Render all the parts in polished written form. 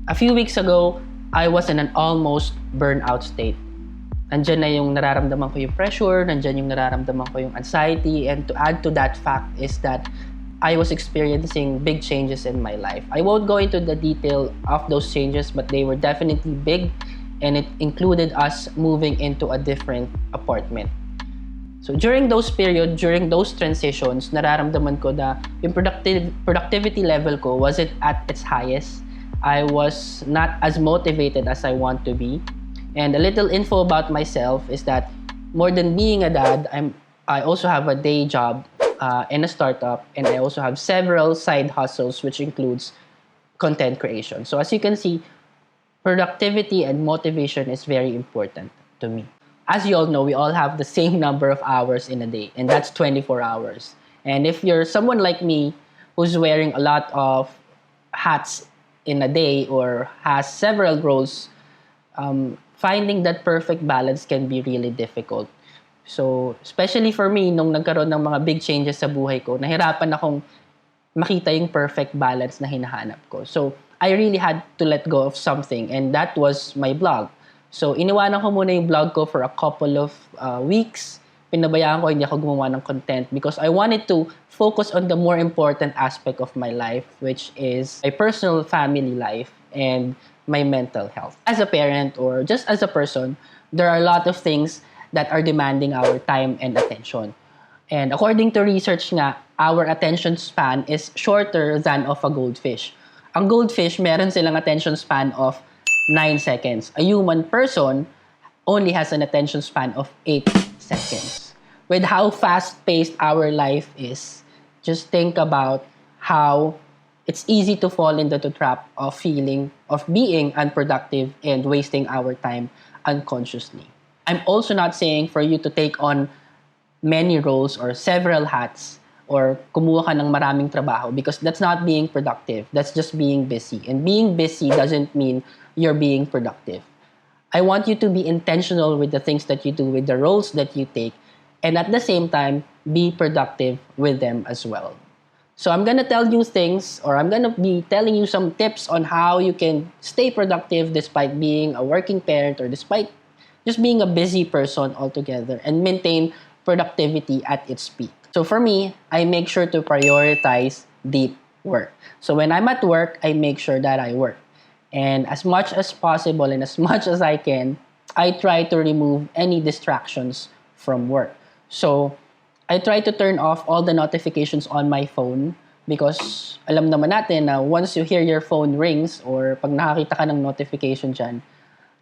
A few weeks ago, I was in an almost burnout state. Nandyan na yung nararamdaman ko yung pressure, nandyan yung nararamdaman ko yung anxiety, and to add to that fact is that I was experiencing big changes in my life. I won't go into the detail of those changes, but they were definitely big, and it included us moving into a different apartment. So during those transitions, nararamdaman ko na yung productivity level ko wasn't at its highest. I was not as motivated as I want to be. And a little info about myself is that more than being a dad, I also have a day job in a startup, and I also have several side hustles, which includes content creation. So as you can see, productivity and motivation is very important to me. As you all know, we all have the same number of hours in a day, and that's 24 hours. And if you're someone like me who's wearing a lot of hats in a day or has several roles, finding that perfect balance can be really difficult. So, especially for me, nung nagkaroon ng mga big changes sa buhay ko, nahirapan akong makita yung perfect balance na hinahanap ko. So, I really had to let go of something, and that was my blog. So, iniwanan ko muna yung blog ko for a couple of weeks. Pinabayaan ko, hindi ako gumawa ng content because I wanted to focus on the more important aspect of my life, which is my personal family life and my mental health. As a parent or just as a person, there are a lot of things that are demanding our time and attention. And according to research nga, our attention span is shorter than of a goldfish. Ang goldfish, meron silang attention span of 9 seconds. A human person only has an attention span of 8 seconds. With how fast-paced our life is, just think about how it's easy to fall into the trap of being unproductive and wasting our time unconsciously. I'm also not saying for you to take on many roles or several hats or kumuha ka ng maraming trabaho because that's not being productive. That's just being busy. And being busy doesn't mean you're being productive. I want you to be intentional with the things that you do, with the roles that you take, and at the same time, be productive with them as well. So I'm gonna tell you things, or I'm gonna be telling you some tips on how you can stay productive despite being a working parent or despite just being a busy person altogether and maintain productivity at its peak. So for me, I make sure to prioritize deep work. So when I'm at work, I make sure that I work. And as much as possible and as much as I can, I try to remove any distractions from work. So I try to turn off all the notifications on my phone because alam naman natin na once you hear your phone rings or pag nakakita ka ng notification dyan,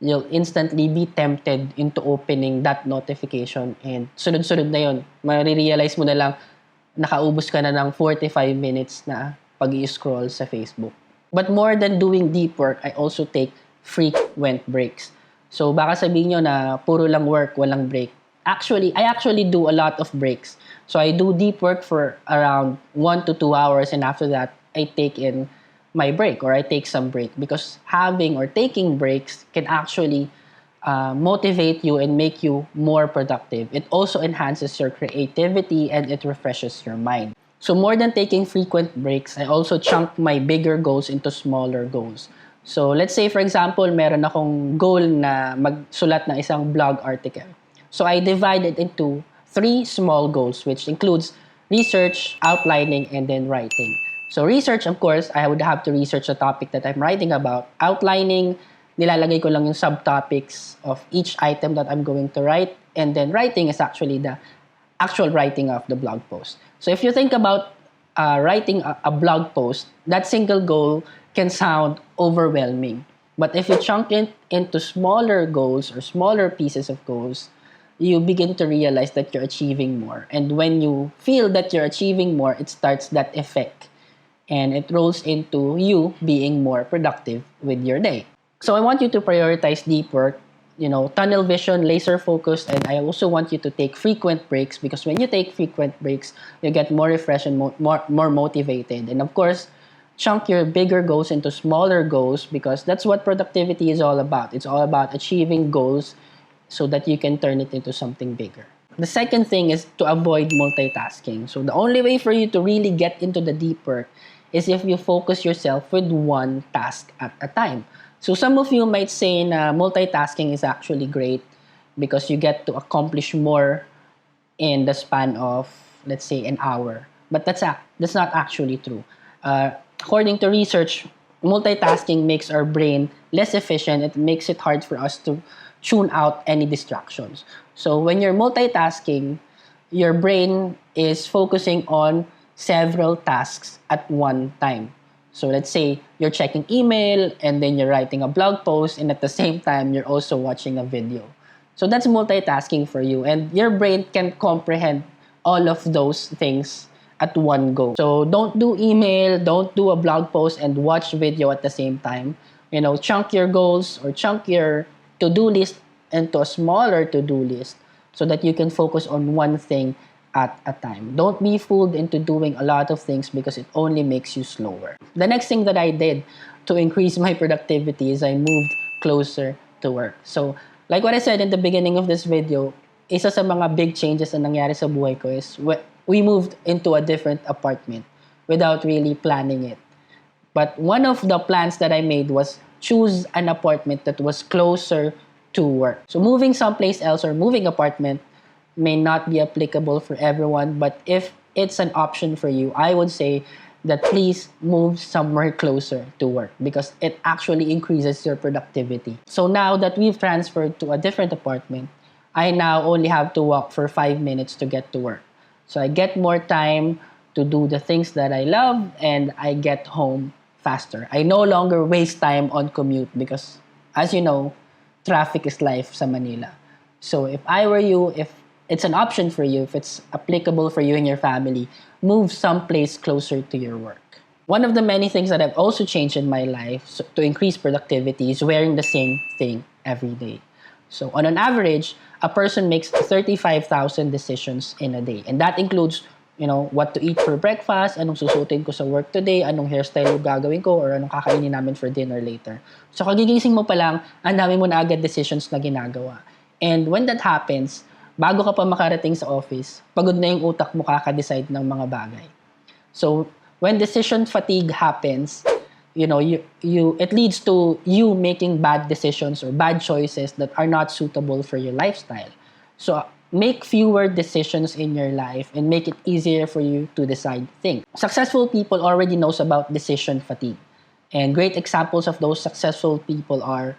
you'll instantly be tempted into opening that notification and sunod-sunod na yun. Marirealize mo na lang nakaubos ka na ng 45 minutes na pag-i-scroll sa Facebook. But more than doing deep work, I also take frequent breaks. So baka sabihin nyo na puro lang work, walang break. Actually, I actually do a lot of breaks. So I do deep work for around 1 to 2 hours, and after that, I take in my break or I take some break because having or taking breaks can actually motivate you and make you more productive. It also enhances your creativity and it refreshes your mind. So more than taking frequent breaks, I also chunk my bigger goals into smaller goals. So let's say for example, meron akong goal na magsulat ng isang blog article. So I divide it into 3 small goals, which includes research, outlining, and then writing. So research, of course, I would have to research the topic that I'm writing about. Outlining, nilalagay ko lang yung subtopics of each item that I'm going to write. And then writing is actually the actual writing of the blog post. So if you think about writing a blog post, that single goal can sound overwhelming. But if you chunk it into smaller goals or smaller pieces of goals, you begin to realize that you're achieving more. And when you feel that you're achieving more, it starts that effect. And it rolls into you being more productive with your day. So I want you to prioritize deep work, tunnel vision, laser focused, and I also want you to take frequent breaks because when you take frequent breaks, you get more refreshed and more motivated. And of course, chunk your bigger goals into smaller goals because that's what productivity is all about. It's all about achieving goals so that you can turn it into something bigger. The second thing is to avoid multitasking. So the only way for you to really get into the deep work is if you focus yourself with one task at a time. So some of you might say na multitasking is actually great because you get to accomplish more in the span of, let's say, an hour. But that's not actually true. According to research, multitasking makes our brain less efficient. It makes it hard for us to tune out any distractions. So when you're multitasking, your brain is focusing on several tasks at one time. So let's say you're checking email and then you're writing a blog post and at the same time you're also watching a video. So that's multitasking for you, and your brain can comprehend all of those things at one go. So don't do email, don't do a blog post and watch video at the same time. Chunk your goals or chunk your to-do list into a smaller to-do list so that you can focus on one thing at a time. Don't be fooled into doing a lot of things because it only makes you slower. The next thing that I did to increase my productivity is I moved closer to work. So, like what I said in the beginning of this video, isa sa mga big changes na nangyari sa buhay ko is we moved into a different apartment without really planning it. But one of the plans that I made was choose an apartment that was closer to work. So moving someplace else or moving apartment may not be applicable for everyone, but if it's an option for you, I would say that please move somewhere closer to work because it actually increases your productivity. So now that we've transferred to a different apartment, I now only have to walk for 5 minutes to get to work. So I get more time to do the things that I love and I get home faster. I no longer waste time on commute because, as you know, traffic is life sa Manila. So if I were you, if it's an option for you, if it's applicable for you and your family, move someplace closer to your work. One of the many things that I've also changed in my life to increase productivity is wearing the same thing every day. So on an average, a person makes 35,000 decisions in a day. And that includes, what to eat for breakfast, anong susutin ko sa work today, anong hairstyle yung gagawin ko, or anong kakainin namin for dinner later. So kagigising mo pa lang, ang dami mo na agad decisions na ginagawa. And when that happens, bago ka pa makarating sa office, pagod na yung utak mo kaka-decide ng mga bagay. So when decision fatigue happens, it leads to you making bad decisions or bad choices that are not suitable for your lifestyle. So make fewer decisions in your life and make it easier for you to decide things. Successful people already knows about decision fatigue. And great examples of those successful people are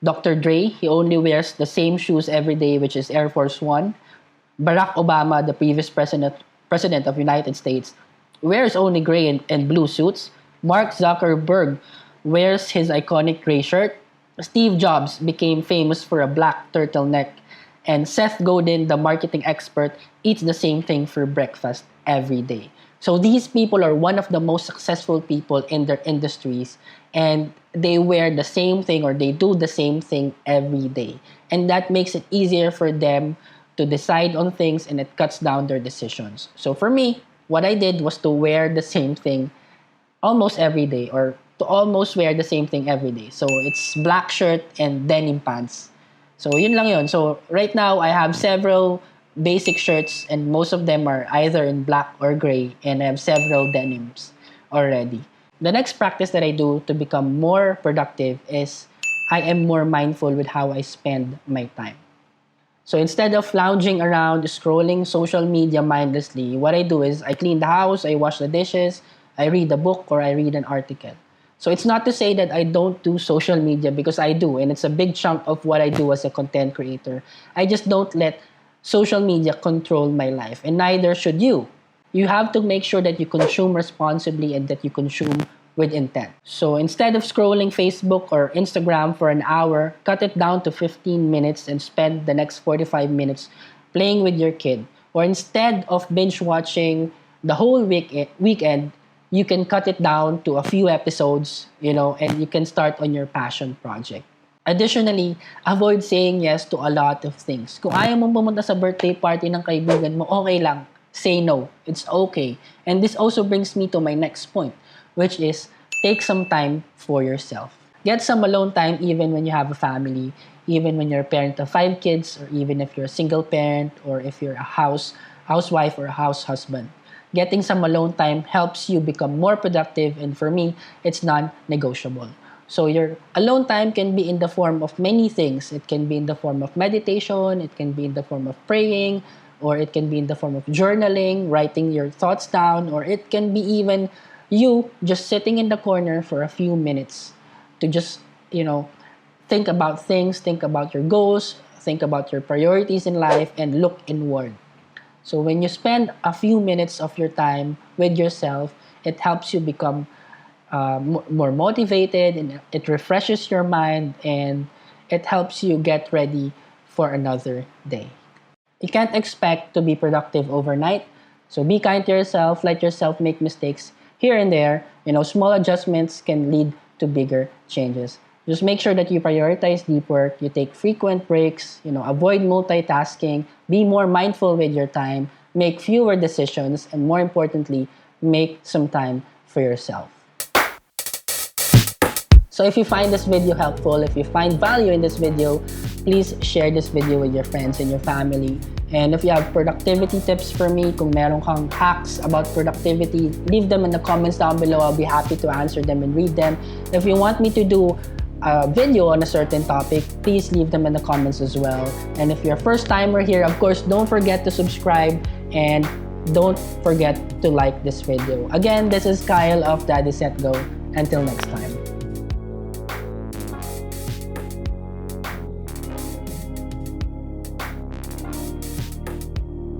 Dr. Dre. He only wears the same shoes every day, which is Air Force One. Barack Obama, the previous president of the United States, wears only gray and blue suits. Mark Zuckerberg wears his iconic gray shirt. Steve Jobs became famous for a black turtleneck. And Seth Godin, the marketing expert, eats the same thing for breakfast every day. So these people are one of the most successful people in their industries, and they wear the same thing or they do the same thing every day. And that makes it easier for them to decide on things, and it cuts down their decisions. So for me, what I did was to wear the same thing almost every day, or to almost wear the same thing every day. So it's black shirt and denim pants. So yun lang yun. So right now, I have several basic shirts and most of them are either in black or gray, and I have several denims already. The next practice that I do to become more productive is I am more mindful with how I spend my time. So instead of lounging around, scrolling social media mindlessly, what I do is I clean the house, I wash the dishes, I read a book, or I read an article. So it's not to say that I don't do social media, because I do, and it's a big chunk of what I do as a content creator. I just don't let social media control my life, and neither should you. You have to make sure that you consume responsibly and that you consume with intent. So instead of scrolling Facebook or Instagram for an hour, cut it down to 15 minutes and spend the next 45 minutes playing with your kid. Or instead of binge watching the whole weekend, you can cut it down to a few episodes, and you can start on your passion project. Additionally, avoid saying yes to a lot of things. Kung ayaw mong pumunta sa birthday party ng kaibigan mo, okay lang. Say no. It's okay. And this also brings me to my next point, which is take some time for yourself. Get some alone time even when you have a family, even when you're a parent of 5 kids, or even if you're a single parent, or if you're a housewife or a house husband. getting some alone time helps you become more productive, and for me, it's non-negotiable. So your alone time can be in the form of many things. It can be in the form of meditation, it can be in the form of praying, or it can be in the form of journaling, writing your thoughts down, or it can be even you just sitting in the corner for a few minutes to just, think about things, think about your goals, think about your priorities in life, and look inward. So when you spend a few minutes of your time with yourself, it helps you become more motivated, and it refreshes your mind, and it helps you get ready for another day. You can't expect to be productive overnight. So be kind to yourself, let yourself make mistakes here and there. Small adjustments can lead to bigger changes. Just make sure that you prioritize deep work, you take frequent breaks, avoid multitasking, be more mindful with your time, make fewer decisions, and more importantly, make some time for yourself. So if you find this video helpful, if you find value in this video, please share this video with your friends and your family. And if you have productivity tips for me, kung meron kang hacks about productivity, leave them in the comments down below. I'll be happy to answer them and read them. If you want me to do a video on a certain topic, please leave them in the comments as well. And if you're a first timer here, of course, don't forget to subscribe and don't forget to like this video. Again, this is Kyle of Daddy Set Go. Until next time.